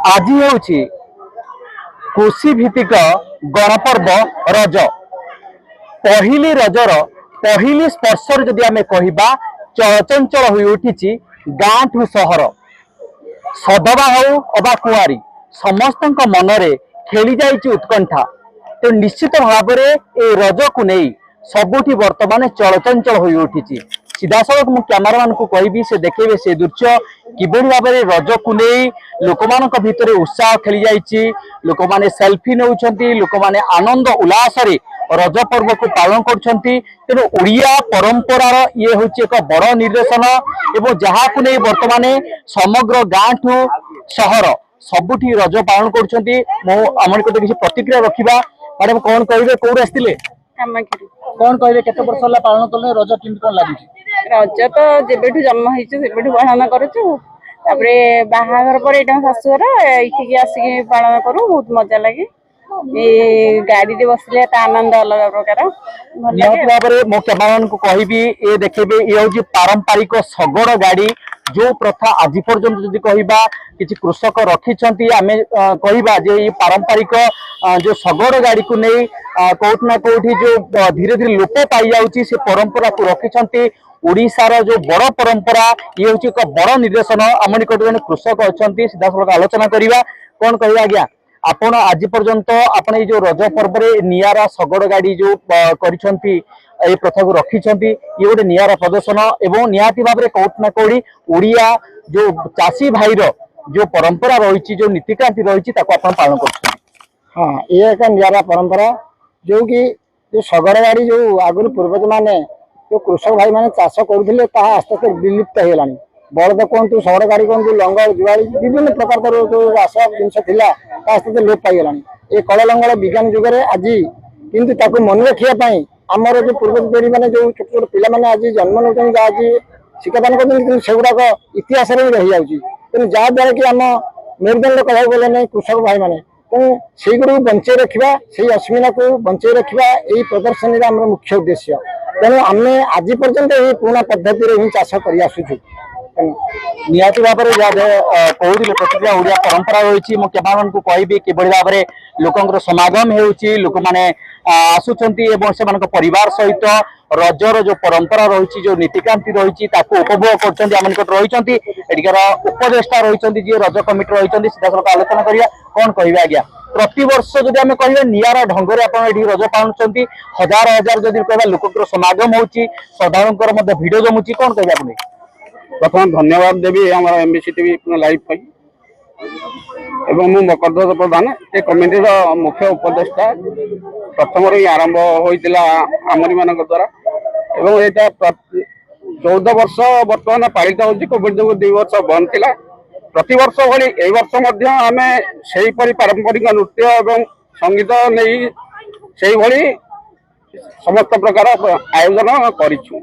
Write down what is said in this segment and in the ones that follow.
आज हूँ कृषि भित्तिक गणपर्व रज। पहली रजर पहली स्पर्श जदि आम कह चलचंचल हो उठी गाँ ठू सहर सदबा हो अबा कुआरी समस्त मनरे खेली जाइए उत्कंठा। तो निश्चित भाव में रज को नहीं सबुठी बर्तमान चलचंचल हो उठी। सीधा सड़क मु कैमरामैन को कहबी से देखेबे से दृश्य किभली भाव में रज को नहीं लोक मान भितर उत्साह खेली जाइए। लोक मैंने सेल्फी नौकरी, लोक मैंने आनंद उल्लास रज पर्व को पालन करछंती। तेणु ओडिया परंपरार ये हूँ एक बड़ निर्देशन एवं जहाँ को नहीं वर्तमान समग्र गाँ ठू सहर सबुठी रज पालन करछंती। आम किसी प्रतिक्रिया रखा। मैडम कौन कहे कौन आसते कौन कहे केते वर्ष होला पालन कले रज केमती कौन लागुची? रज तो जेबेठू जन्म होइछु सेबेठू पालन करूछु। तापरे बाहाघर पर एटा शाशुघर एठिकी आसिके पालन करू बहुत मजा लागे। ए गाड़ी रे बसले ता आनंद अलग प्रकार निहत भाबरे मो कैमरामैन को कहबी ए देखेबे ए होची पारंपरिक शगड़ गाड़ी जो प्रथा आज पर्यंत जदि कहबा किछि कृषक रखिछंती। आमे कहबा जे ये पारंपरिक जो शगड़ गाड़ी को नहीं कोठ ना कोठी जो धीरे धीरे लोप पाई जाउची से परंपरा को रखिछंती। ओडिशार जो बड़ परंपरा ये हूँ एक बड़ निर्देशन। आम निकट जन कृषक अच्छा सीधा सड़क आलोचना करवा। कौन कह आज्ञा आपण आज पर्यंत आपण जो रज पर्व नियारा शगड़ गाड़ी जो करिसेंती ए प्रथा को रखिछंती ये गोटे नियारा प्रदर्शन एवं निहाती भाव में कोट ना कोड़ी ओडिया जो चाषी भाईर जो परंपरा रही जो नीतिकांति रही आपण पालन कर। हाँ ये एक नियारा परंपरा जो कि जो शगड़ गाड़ी जो आगुरी पूर्वज माने जो कृषक भाई माने चाष करुले आस्ते आस्ते विलुप्त हो बलद कहतु शगड़ गाड़ी कहतु लंगर जुआली विभिन्न प्रकार जो आस जिनस थिला आस्ते आस्ते लोप पाईगला। ये कल लंगल विज्ञान जुगे आज किंतु मन रखापी आमर जो पूर्वज पीढ़ी मैंने जो छोट छोट पिला मैंने आज जन्म नौ आज शिक्षादान कर सेगुड़ाक इतिहास रही जाऊँगी। तेणु जहाँद्वारा कि आम मेरुदंड कह गले नहीं कृषक भाई मैंने तेणु से गुड़ बंचे रखा से अस्मिता को बंचे रखा यही प्रदर्शनी आम मुख्य उद्देश्य। तेणु आम आज पर्यंत ये पुराणा पद्धति हिं चाष कर आसुचु। निहाती भाव में कहते प्रतिक्रिया ओडिया परंपरा रही मो कैमरामैन को कहबी किभली भाव में लोकंर समागम होउची लोक माने आसुचंती एवं से परिवार सहित रजर जो परंपरा रही जो नीतिकांति रही उपभोग करछंती। आम निकट रही एटिकार उपदेष्टा रही जी रज कमिटी रही सीधा सड़क आलोचना करिया। कौन कहबे आज्ञा प्रति वर्ष जदि आम कह नियारा ढंग से आप रज पालुंट हजार हजार जदि कह लोकंर समागम होउची साधारण भिड़ जमुची कौन कहबे आपने? प्रथम धन्यवाद देवी आम एमबीसी टीवी लाइव एवं मु मकरध्वज प्रधान ये कमिटी मुख्य उपदेष्टा प्रथम ही आरंभ होता आमरी मान द्वारा एवं यहाँ 14 वर्ष बर्तमान पालित हो कोविड जो 2 वर्ष बंद थिला। प्रति वर्ष भली ए वर्ष मध्य आमे सेही परि पारंपरिक नृत्य एवं संगीत नहीं सेही भली समस्त प्रकार आयोजन करिछु।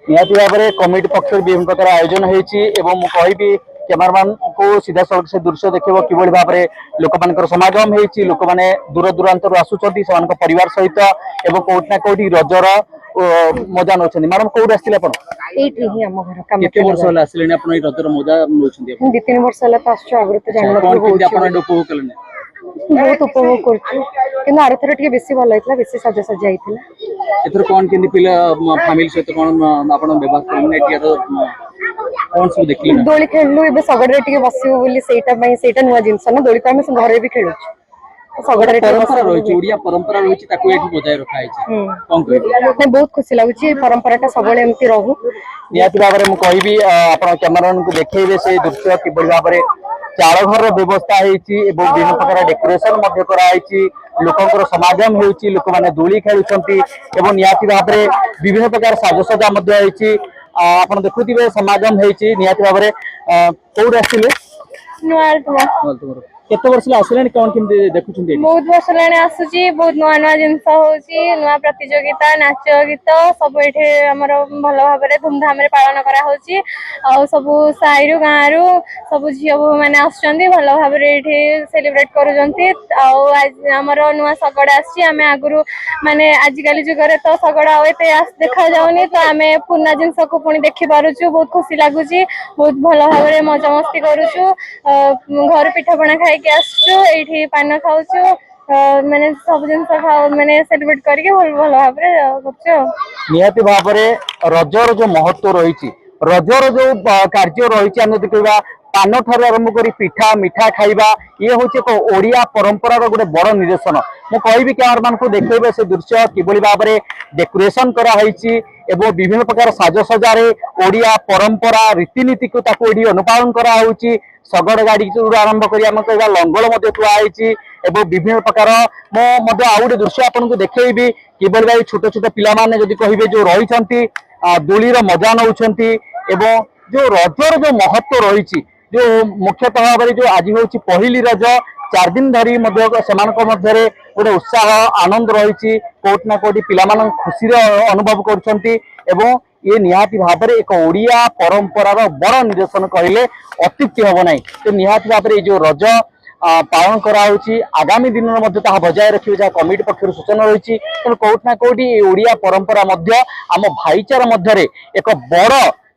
निहाती भाव में कमिटी पक्ष विभिन्न प्रकार आयोजन होती कहबी कैमरामैन को सीधा सड़क से दृश्य देखो किभली भाव में लोक मान समागम होती लोक मैंने दूर दूरांत आसुँच परिवार सहित एवं कोटना कोटी रजर मजा नौ। मैडम कौट आसते वर्ष आसिले रजर मजा नौ 2-3 वर्ष बहुत उपभोग कर आरथर टे बेसी भल होता बेसी सजा सजा एथर कौन केंदी पिला फैमिली सहित कौन आपण व्यवहार करने कौन सब देखली दोली खेललु एबे सगडरे टे बसिबो बोली सेटा नुवा जिंस ना दोली पे हम घरे भी खेलु सगडरे परंपरा रही ओडिया परंपरा रही ताको एठी बजाय रखा है कौन कहबे बहुत खुशी लागुची परंपराटा सबले एमती रहू। निहाती भाव में मु कहबी आपण कैमरामैन को देखैबे से दृश्य किभली भाव में चाल घर व्यवस्था विभिन्न प्रकार डेकोरेशन लोकंर समागम होउची लोक माने दोली खेलुछंती एवं निहाती भाव में विभिन्न प्रकार साजसजा आपण देखुथिबे समागम होइची। निहाती भाव में कौट आसिले केते वर्ष आसिलानी कौन केमती देखुछन्ती बहुत वर्ष लाने आसुची बहुत नुआ नुआ जिनस होची नुआ प्रतियोगिता नाच गीत सब एठे हमर भलो भाबरे धूमधाम रे पालन करा होची आ सब साइरु गाँरु सब झियो बहू माने आसुचंदी भलो भाबरे एठे सेलिब्रेट करूचंती आ आज हमर नुआ सगड आसी आमे आगुरु माने आजिकाली जुगरे तो सगड एते देखा जाउनी तो आमे पुना जिनस को पुनी देखि पारुचु बहुत खुशी लागुची बहुत भलो भाबरे मजा मस्ती करूचु घर पिठापଣା खाइके आसुचु एठी पान खाउचु माने सब जिनस खाउ माने सेलिब्रेट करके भल भल भाबरे करछु निहाती भाबरे रजर जो महत्व रही रजर जो कार्य रही आम देखा पान ठार आरंभ कर पिठा मिठा खाइबा ये हूँ एक ओडिया परंपरार गोटे बड़ निदर्शन मु कहि कैमरा मान को देखैबे से दृश्य किभली भाव में डेकोरेशन कराई एवं विभिन्न प्रकार साजसजार ओडिया परंपरा रीतिनीति को ताकू अनुपालन कराई शगड़ गाड़ी आरंभ कर लंगल थुआई एवं विभिन्न प्रकार मो आउ गोटे दृश्य आपको देखी किभली भाई छोट छोट पिलाने जदि कहे जो रही दोलीर मजा नौकरी एवं जो रजर जो महत्व रही जो मुख्यतः भाव में जो आज हूँ पहली रज 4 दिन धरी मध्य गोटे उत्साह आनंद रही कोटना कोटी पिला खुशी अनुभव कर ये निहाती भाव में एक ओडिया परंपरार बड़ निदर्शन कहले अत्युक्ति हम ना तो निहाती भाव में जो रज पालन कराऊँची आगामी दिन में बजाय रखिए जहाँ कमिटी पक्षर सूचना रही तेणु कोटना कोटी ओडिया परंपरा आम भाईचारा मध्य एक बड़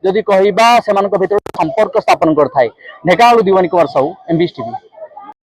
जदि कहवा से संपर्क स्थापन करता है। ढेंकानालू दीवानी कुमार साहू, MBS टीवी।